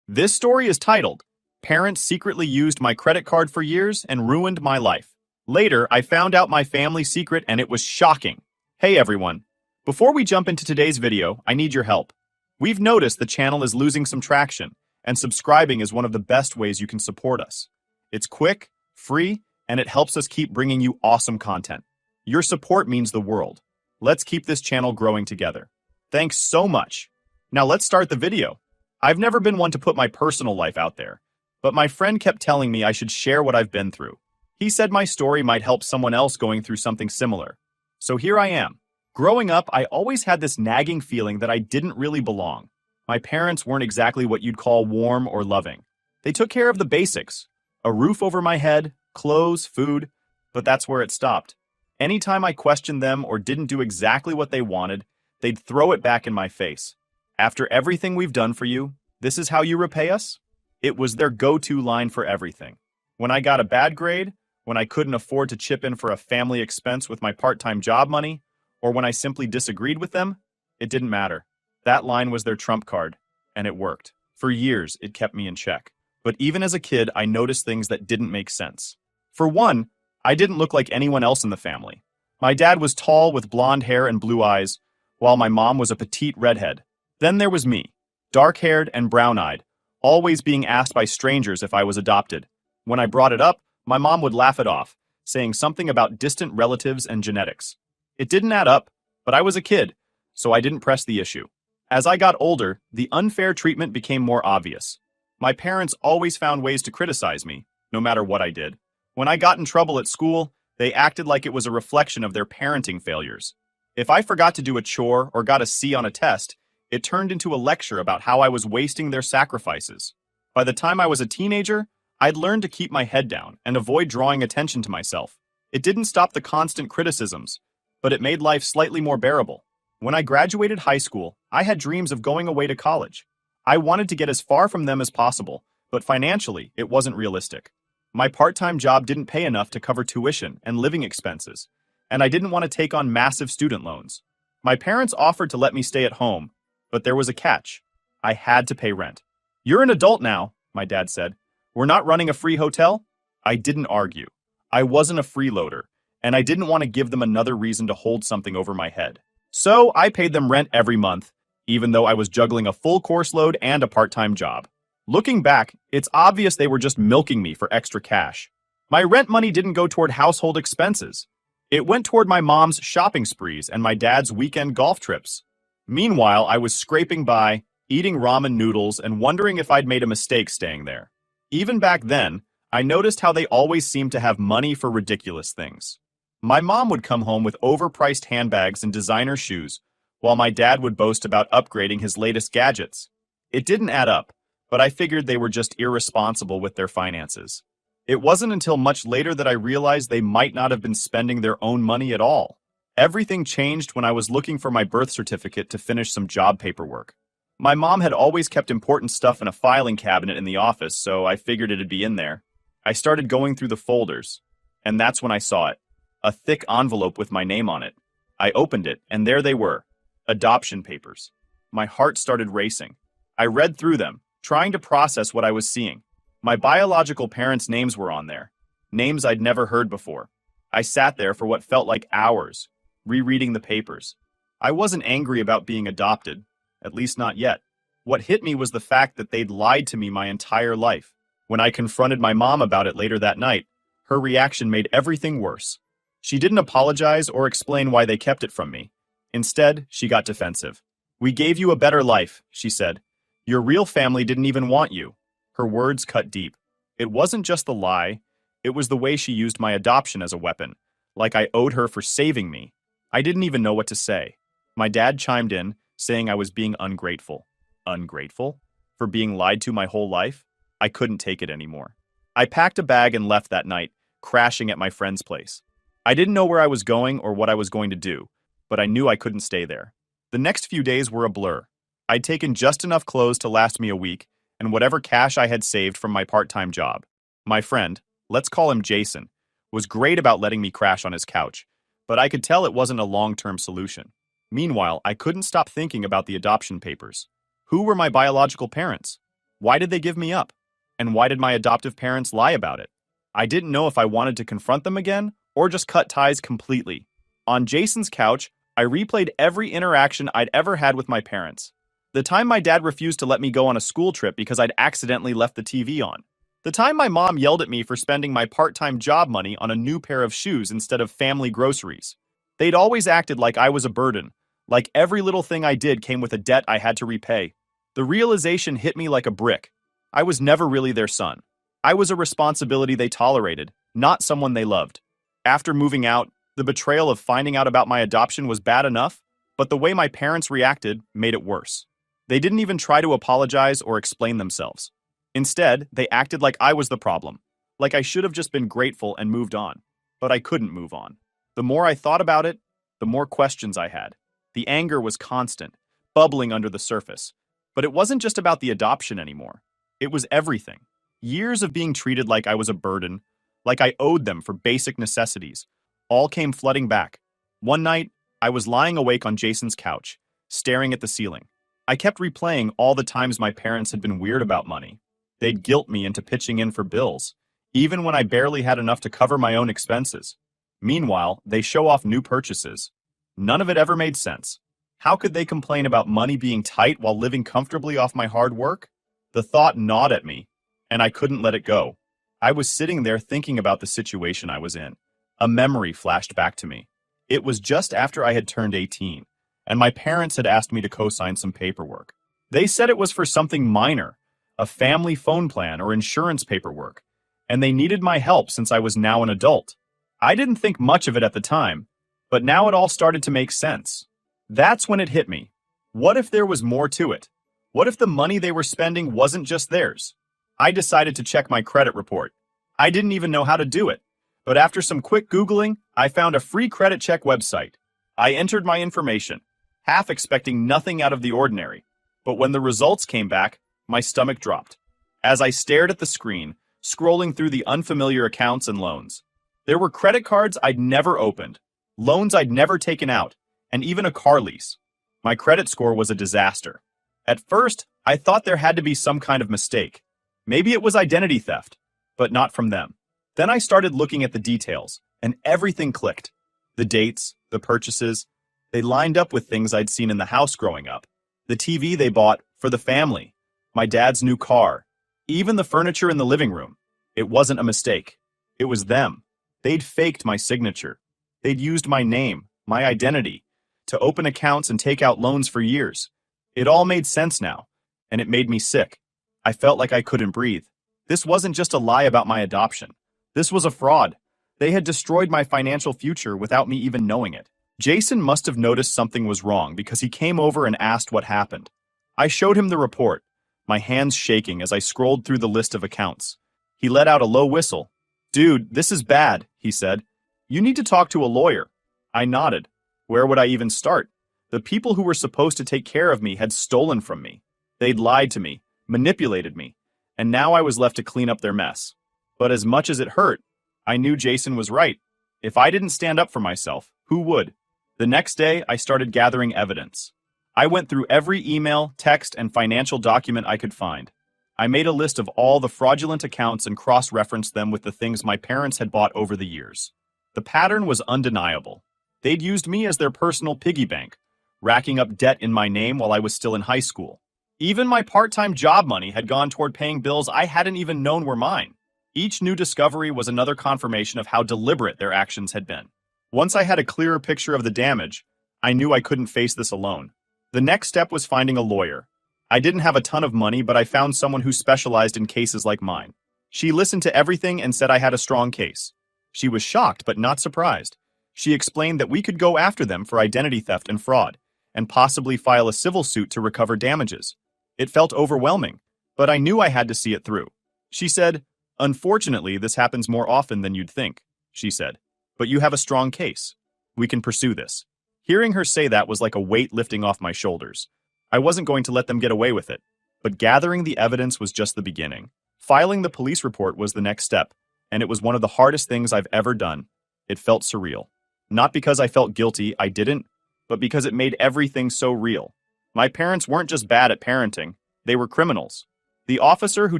This story is titled, Parents Secretly Used My Credit Card for Years and Ruined My Life. Later, I found out my family secret and it was shocking. Hey everyone. Before we jump into today's video, I need your help. We've noticed the channel is losing some traction, and subscribing is one of the best ways you can support us. It's quick, free, and it helps us keep bringing you awesome content. Your support means the world. Let's keep this channel growing together. Thanks so much. Now let's start the video. I've never been one to put my personal life out there, but my friend kept telling me I should share what I've been through. He said my story might help someone else going through something similar. So here I am. Growing up, I always had this nagging feeling that I didn't really belong. My parents weren't exactly what you'd call warm or loving. They took care of the basics, a roof over my head, clothes, food, but that's where it stopped. Anytime I questioned them or didn't do exactly what they wanted, they'd throw it back in my face. After everything we've done for you, this is how you repay us? It was their go-to line for everything. When I got a bad grade, when I couldn't afford to chip in for a family expense with my part-time job money, or when I simply disagreed with them, it didn't matter. That line was their trump card, and it worked. For years, it kept me in check. But even as a kid, I noticed things that didn't make sense. For one, I didn't look like anyone else in the family. My dad was tall with blonde hair and blue eyes, while my mom was a petite redhead. Then there was me, dark-haired and brown-eyed, always being asked by strangers if I was adopted. When I brought it up, my mom would laugh it off, saying something about distant relatives and genetics. It didn't add up, but I was a kid, so I didn't press the issue. As I got older, the unfair treatment became more obvious. My parents always found ways to criticize me, no matter what I did. When I got in trouble at school, they acted like it was a reflection of their parenting failures. If I forgot to do a chore or got a C on a test, it turned into a lecture about how I was wasting their sacrifices. By the time I was a teenager, I'd learned to keep my head down and avoid drawing attention to myself. It didn't stop the constant criticisms, but it made life slightly more bearable. When I graduated high school, I had dreams of going away to college. I wanted to get as far from them as possible, but financially, it wasn't realistic. My part-time job didn't pay enough to cover tuition and living expenses, and I didn't want to take on massive student loans. My parents offered to let me stay at home, but there was a catch. I had to pay rent. "You're an adult now," my dad said. "We're not running a free hotel?" I didn't argue. I wasn't a freeloader, and I didn't want to give them another reason to hold something over my head. So I paid them rent every month, even though I was juggling a full course load and a part-time job. Looking back, it's obvious they were just milking me for extra cash. My rent money didn't go toward household expenses. It went toward my mom's shopping sprees and my dad's weekend golf trips. Meanwhile, I was scraping by, eating ramen noodles and wondering if I'd made a mistake staying there. Even back then, I noticed how they always seemed to have money for ridiculous things. My mom would come home with overpriced handbags and designer shoes, while my dad would boast about upgrading his latest gadgets. It didn't add up, but I figured they were just irresponsible with their finances. It wasn't until much later that I realized they might not have been spending their own money at all. Everything changed when I was looking for my birth certificate to finish some job paperwork. My mom had always kept important stuff in a filing cabinet in the office, so I figured it'd be in there. I started going through the folders, and that's when I saw it. A thick envelope with my name on it. I opened it, and there they were. Adoption papers. My heart started racing. I read through them, trying to process what I was seeing. My biological parents' names were on there. Names I'd never heard before. I sat there for what felt like hours, rereading the papers. I wasn't angry about being adopted, at least not yet. What hit me was the fact that they'd lied to me my entire life. When I confronted my mom about it later that night, her reaction made everything worse. She didn't apologize or explain why they kept it from me. Instead, she got defensive. "We gave you a better life," she said. "Your real family didn't even want you." Her words cut deep. It wasn't just the lie, it was the way she used my adoption as a weapon, like I owed her for saving me. I didn't even know what to say. My dad chimed in, saying I was being ungrateful. Ungrateful? For being lied to my whole life? I couldn't take it anymore. I packed a bag and left that night, crashing at my friend's place. I didn't know where I was going or what I was going to do, but I knew I couldn't stay there. The next few days were a blur. I'd taken just enough clothes to last me a week, and whatever cash I had saved from my part-time job. My friend, let's call him Jason, was great about letting me crash on his couch, but I could tell it wasn't a long-term solution. Meanwhile, I couldn't stop thinking about the adoption papers. Who were my biological parents? Why did they give me up? And why did my adoptive parents lie about it? I didn't know if I wanted to confront them again or just cut ties completely. On Jason's couch, I replayed every interaction I'd ever had with my parents. The time my dad refused to let me go on a school trip because I'd accidentally left the TV on. The time my mom yelled at me for spending my part-time job money on a new pair of shoes instead of family groceries. They'd always acted like I was a burden, like every little thing I did came with a debt I had to repay. The realization hit me like a brick. I was never really their son. I was a responsibility they tolerated, not someone they loved. After moving out, the betrayal of finding out about my adoption was bad enough, but the way my parents reacted made it worse. They didn't even try to apologize or explain themselves. Instead, they acted like I was the problem, like I should have just been grateful and moved on. But I couldn't move on. The more I thought about it, the more questions I had. The anger was constant, bubbling under the surface. But it wasn't just about the adoption anymore. It was everything. Years of being treated like I was a burden, like I owed them for basic necessities, all came flooding back. One night, I was lying awake on Jason's couch, staring at the ceiling. I kept replaying all the times my parents had been weird about money. They'd guilt me into pitching in for bills, even when I barely had enough to cover my own expenses. Meanwhile, they show off new purchases. None of it ever made sense. How could they complain about money being tight while living comfortably off my hard work? The thought gnawed at me, and I couldn't let it go. I was sitting there thinking about the situation I was in. A memory flashed back to me. It was just after I had turned 18, and my parents had asked me to co-sign some paperwork. They said it was for something minor, a family phone plan or insurance paperwork, and they needed my help since I was now an adult. I didn't think much of it at the time, but now it all started to make sense. That's when it hit me. What if there was more to it? What if the money they were spending wasn't just theirs? I decided to check my credit report. I didn't even know how to do it, but after some quick Googling, I found a free credit check website. I entered my information, half expecting nothing out of the ordinary, but when the results came back, my stomach dropped. As I stared at the screen, scrolling through the unfamiliar accounts and loans, there were credit cards I'd never opened, loans I'd never taken out, and even a car lease. My credit score was a disaster. At first, I thought there had to be some kind of mistake. Maybe it was identity theft, but not from them. Then I started looking at the details, and everything clicked. The dates, the purchases, they lined up with things I'd seen in the house growing up. The TV they bought for the family, my dad's new car, even the furniture in the living room. It wasn't a mistake. It was them. They'd faked my signature. They'd used my name, my identity, to open accounts and take out loans for years. It all made sense now, and it made me sick. I felt like I couldn't breathe. This wasn't just a lie about my adoption. This was a fraud. They had destroyed my financial future without me even knowing it. Jason must have noticed something was wrong because he came over and asked what happened. I showed him the report, my hands shaking as I scrolled through the list of accounts. He let out a low whistle. "Dude, this is bad," he said. "You need to talk to a lawyer." I nodded. Where would I even start? The people who were supposed to take care of me had stolen from me. They'd lied to me, manipulated me, and now I was left to clean up their mess. But as much as it hurt, I knew Jason was right. If I didn't stand up for myself, who would? The next day, I started gathering evidence. I went through every email, text, and financial document I could find. I made a list of all the fraudulent accounts and cross-referenced them with the things my parents had bought over the years. The pattern was undeniable. They'd used me as their personal piggy bank, racking up debt in my name while I was still in high school. Even my part-time job money had gone toward paying bills I hadn't even known were mine. Each new discovery was another confirmation of how deliberate their actions had been. Once I had a clearer picture of the damage, I knew I couldn't face this alone. The next step was finding a lawyer. I didn't have a ton of money, but I found someone who specialized in cases like mine. She listened to everything and said I had a strong case. She was shocked but not surprised. She explained that we could go after them for identity theft and fraud, and possibly file a civil suit to recover damages. It felt overwhelming, but I knew I had to see it through. She said, "Unfortunately, this happens more often than you'd think," she said. "But you have a strong case. We can pursue this." Hearing her say that was like a weight lifting off my shoulders. I wasn't going to let them get away with it. But gathering the evidence was just the beginning. Filing the police report was the next step, and it was one of the hardest things I've ever done. It felt surreal. Not because I felt guilty, I didn't, but because it made everything so real. My parents weren't just bad at parenting, they were criminals. The officer who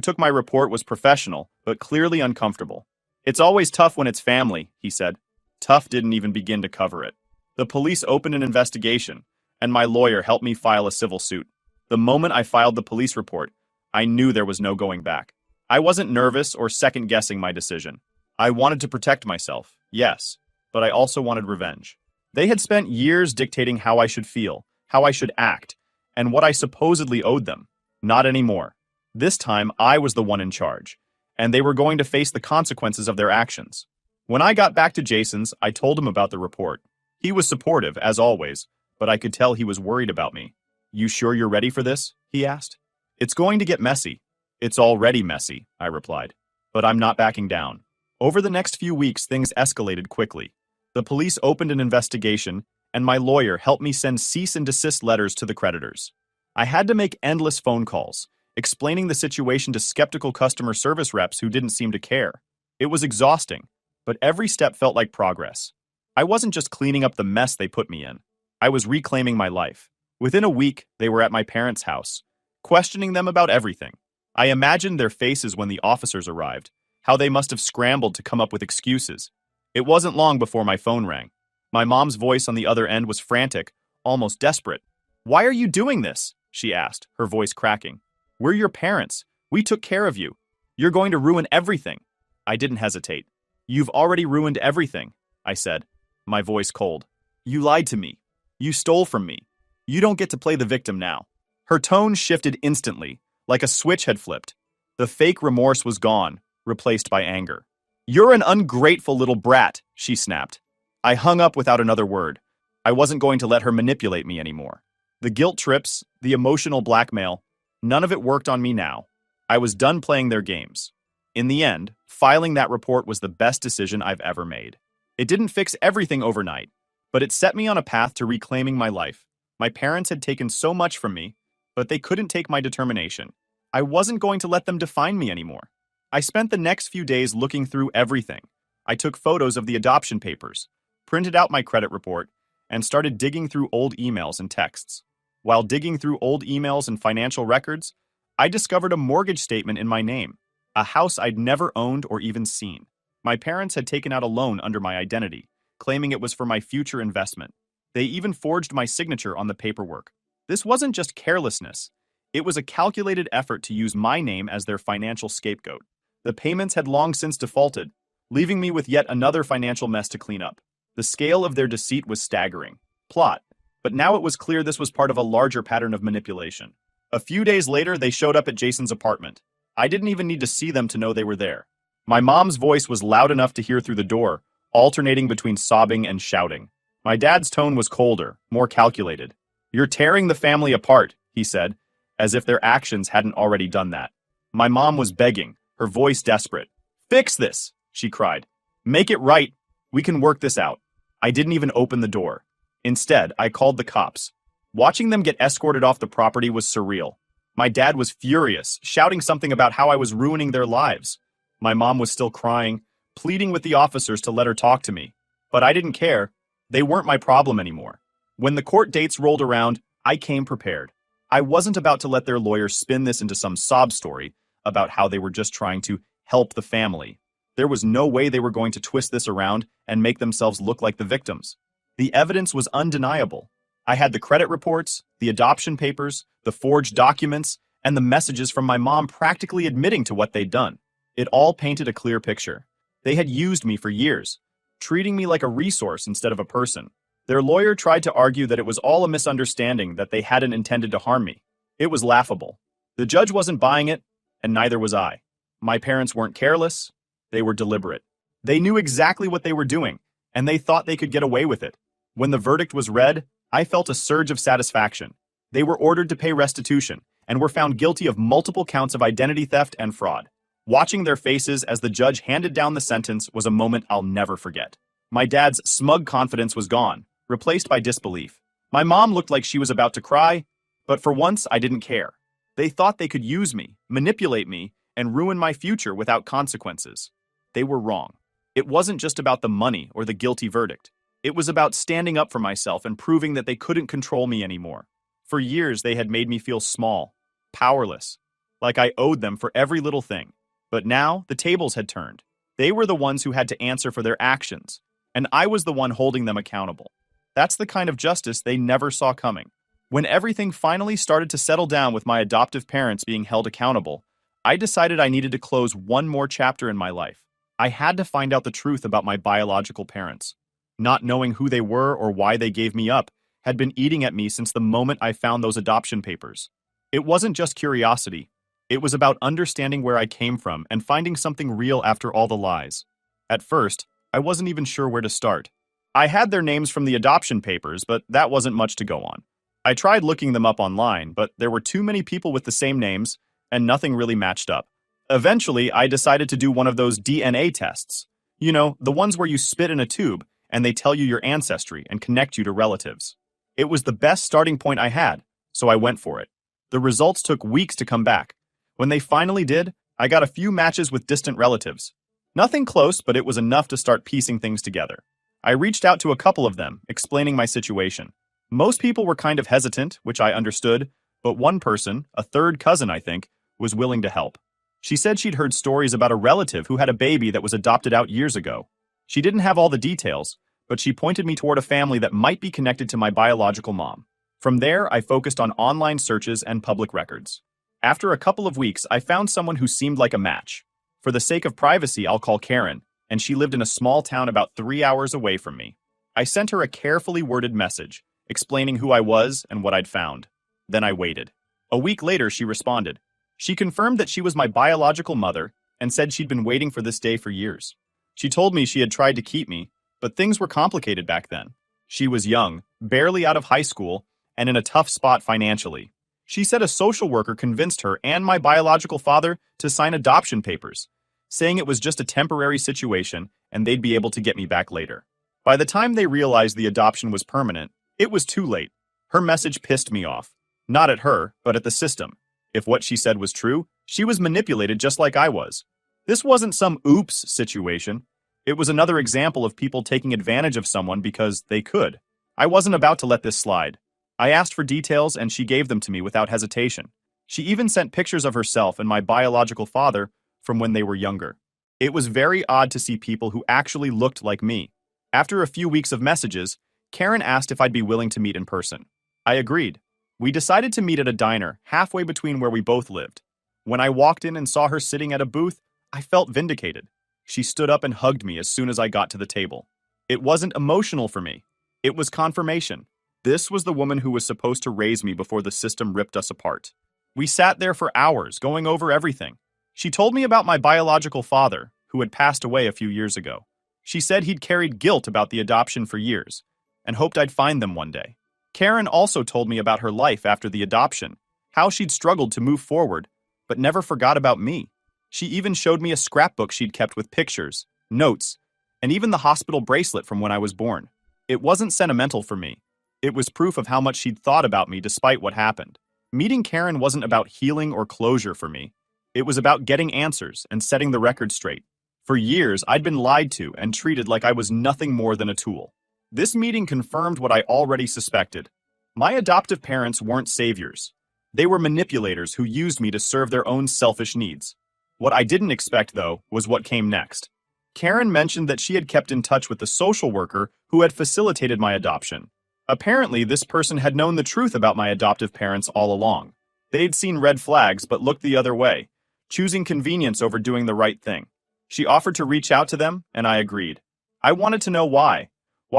took my report was professional, but clearly uncomfortable. It's always tough when it's family, he said. Tough didn't even begin to cover it. The police opened an investigation, and my lawyer helped me file a civil suit. The moment I filed the police report, I knew there was no going back. I wasn't nervous or second-guessing my decision. I wanted to protect myself, yes, but I also wanted revenge. They had spent years dictating how I should feel, how I should act, and what I supposedly owed them. Not anymore. This time, I was the one in charge, and they were going to face the consequences of their actions. When I got back to Jason's, I told him about the report. He was supportive, as always, but I could tell he was worried about me. "You sure you're ready for this?" he asked. "It's going to get messy." "It's already messy," I replied. "But I'm not backing down." Over the next few weeks, things escalated quickly. The police opened an investigation, and my lawyer helped me send cease and desist letters to the creditors. I had to make endless phone calls, explaining the situation to skeptical customer service reps who didn't seem to care. It was exhausting, but every step felt like progress. I wasn't just cleaning up the mess they put me in. I was reclaiming my life. Within a week, they were at my parents' house, questioning them about everything. I imagined their faces when the officers arrived, how they must have scrambled to come up with excuses. It wasn't long before my phone rang. My mom's voice on the other end was frantic, almost desperate. "Why are you doing this?" she asked, her voice cracking. "We're your parents. We took care of you. You're going to ruin everything." I didn't hesitate. "You've already ruined everything," I said, my voice cold. "You lied to me. You stole from me. You don't get to play the victim now." Her tone shifted instantly, like a switch had flipped. The fake remorse was gone, replaced by anger. "You're an ungrateful little brat," she snapped. I hung up without another word. I wasn't going to let her manipulate me anymore. The guilt trips, the emotional blackmail, none of it worked on me now. I was done playing their games. In the end, filing that report was the best decision I've ever made. It didn't fix everything overnight, but it set me on a path to reclaiming my life. My parents had taken so much from me, but they couldn't take my determination. I wasn't going to let them define me anymore. I spent the next few days looking through everything. I took photos of the adoption papers, printed out my credit report, and started digging through old emails and texts. While digging through old emails and financial records, I discovered a mortgage statement in my name, a house I'd never owned or even seen. My parents had taken out a loan under my identity, claiming it was for my future investment. They even forged my signature on the paperwork. This wasn't just carelessness. It was a calculated effort to use my name as their financial scapegoat. The payments had long since defaulted, leaving me with yet another financial mess to clean up. The scale of their deceit was staggering. Plot. But now it was clear this was part of a larger pattern of manipulation. A few days later, they showed up at Jason's apartment. I didn't even need to see them to know they were there. My mom's voice was loud enough to hear through the door, alternating between sobbing and shouting. My dad's tone was colder, more calculated. "You're tearing the family apart," he said, as if their actions hadn't already done that. My mom was begging, her voice desperate. "Fix this," she cried. "Make it right. We can work this out." I didn't even open the door. Instead, I called the cops. Watching them get escorted off the property was surreal. My dad was furious, shouting something about how I was ruining their lives. My mom was still crying, pleading with the officers to let her talk to me. But I didn't care. They weren't my problem anymore. When the court dates rolled around, I came prepared. I wasn't about to let their lawyers spin this into some sob story about how they were just trying to help the family. There was no way they were going to twist this around and make themselves look like the victims. The evidence was undeniable. I had the credit reports, the adoption papers, the forged documents, and the messages from my mom practically admitting to what they'd done. It all painted a clear picture. They had used me for years, treating me like a resource instead of a person. Their lawyer tried to argue that it was all a misunderstanding, that they hadn't intended to harm me. It was laughable. The judge wasn't buying it, and neither was I. My parents weren't careless. They were deliberate. They knew exactly what they were doing, and they thought they could get away with it. When the verdict was read, I felt a surge of satisfaction. They were ordered to pay restitution and were found guilty of multiple counts of identity theft and fraud. Watching their faces as the judge handed down the sentence was a moment I'll never forget. My dad's smug confidence was gone, replaced by disbelief. My mom looked like she was about to cry, but for once I didn't care. They thought they could use me, manipulate me, and ruin my future without consequences. They were wrong. It wasn't just about the money or the guilty verdict. It was about standing up for myself and proving that they couldn't control me anymore. For years, they had made me feel small, powerless. like I owed them for every little thing. But now, the tables had turned. They were the ones who had to answer for their actions, and I was the one holding them accountable. That's the kind of justice they never saw coming. When everything finally started to settle down with my adoptive parents being held accountable, I decided I needed to close one more chapter in my life. I had to find out the truth about my biological parents. Not knowing who they were or why they gave me up had been eating at me since the moment I found those adoption papers. It wasn't just curiosity. It was about understanding where I came from and finding something real after all the lies. At first, I wasn't even sure where to start. I had their names from the adoption papers, but that wasn't much to go on. I tried looking them up online, but there were too many people with the same names, and nothing really matched up. Eventually, I decided to do one of those DNA tests. You know, the ones where you spit in a tube, and they tell you your ancestry and connect you to relatives. It was the best starting point I had, so I went for it. The results took weeks to come back. When they finally did, I got a few matches with distant relatives. Nothing close, but it was enough to start piecing things together. I reached out to a couple of them, explaining my situation. Most people were kind of hesitant, which I understood, but one person, a third cousin I think, was willing to help. She said she'd heard stories about a relative who had a baby that was adopted out years ago. She didn't have all the details, but she pointed me toward a family that might be connected to my biological mom. From there, I focused on online searches and public records. After a couple of weeks, I found someone who seemed like a match. For the sake of privacy, I'll call Karen, and she lived in a small town about 3 hours away from me. I sent her a carefully worded message, explaining who I was and what I'd found. Then I waited. A week later, she responded. She confirmed that she was my biological mother and said she'd been waiting for this day for years. She told me she had tried to keep me, but things were complicated back then. She was young, barely out of high school, and in a tough spot financially. She said a social worker convinced her and my biological father to sign adoption papers, saying it was just a temporary situation and they'd be able to get me back later. By the time they realized the adoption was permanent, it was too late. Her message pissed me off. Not at her, but at the system. If what she said was true, she was manipulated just like I was. This wasn't some oops situation. It was another example of people taking advantage of someone because they could. I wasn't about to let this slide. I asked for details and she gave them to me without hesitation. She even sent pictures of herself and my biological father from when they were younger. It was very odd to see people who actually looked like me. After a few weeks of messages, Karen asked if I'd be willing to meet in person. I agreed. We decided to meet at a diner halfway between where we both lived. When I walked in and saw her sitting at a booth, I felt vindicated. She stood up and hugged me as soon as I got to the table. It wasn't emotional for me. It was confirmation. This was the woman who was supposed to raise me before the system ripped us apart. We sat there for hours, going over everything. She told me about my biological father, who had passed away a few years ago. She said he'd carried guilt about the adoption for years, and hoped I'd find them one day. Karen also told me about her life after the adoption, how she'd struggled to move forward, but never forgot about me. She even showed me a scrapbook she'd kept with pictures, notes, and even the hospital bracelet from when I was born. It wasn't sentimental for me. It was proof of how much she'd thought about me despite what happened. Meeting Karen wasn't about healing or closure for me. It was about getting answers and setting the record straight. For years, I'd been lied to and treated like I was nothing more than a tool. This meeting confirmed what I already suspected. My adoptive parents weren't saviors. They were manipulators who used me to serve their own selfish needs. What I didn't expect, though, was what came next. Karen mentioned that she had kept in touch with the social worker who had facilitated my adoption. Apparently, this person had known the truth about my adoptive parents all along. They'd seen red flags but looked the other way, choosing convenience over doing the right thing. She offered to reach out to them, and I agreed. I wanted to know why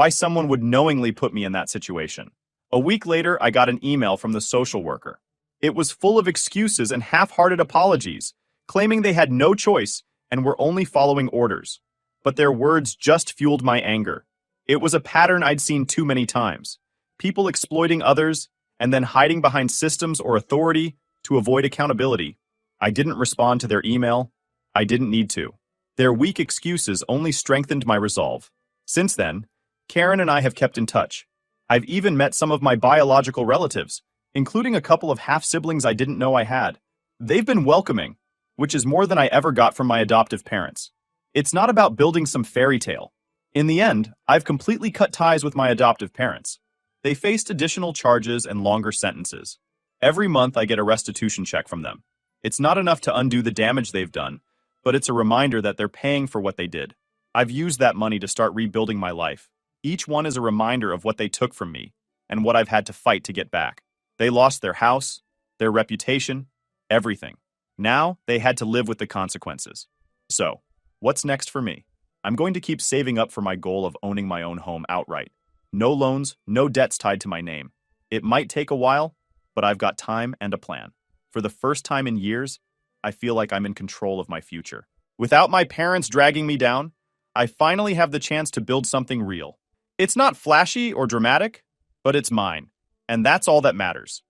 someone would knowingly put me in that situation. A week later, I got an email from the social worker. It was full of excuses and half-hearted apologies, claiming they had no choice and were only following orders. But their words just fueled my anger. It was a pattern I'd seen too many times. People exploiting others and then hiding behind systems or authority to avoid accountability. I didn't respond to their email. I didn't need to. Their weak excuses only strengthened my resolve. Since then, Karen and I have kept in touch. I've even met some of my biological relatives, including a couple of half-siblings I didn't know I had. They've been welcoming, which is more than I ever got from my adoptive parents. It's not about building some fairy tale. In the end, I've completely cut ties with my adoptive parents. They faced additional charges and longer sentences. Every month I get a restitution check from them. It's not enough to undo the damage they've done, but it's a reminder that they're paying for what they did. I've used that money to start rebuilding my life. Each one is a reminder of what they took from me and what I've had to fight to get back. They lost their house, their reputation, everything. Now they had to live with the consequences. So, what's next for me? I'm going to keep saving up for my goal of owning my own home outright. No loans, no debts tied to my name. It might take a while, but I've got time and a plan. For the first time in years, I feel like I'm in control of my future. Without my parents dragging me down, I finally have the chance to build something real. It's not flashy or dramatic, but it's mine, and that's all that matters.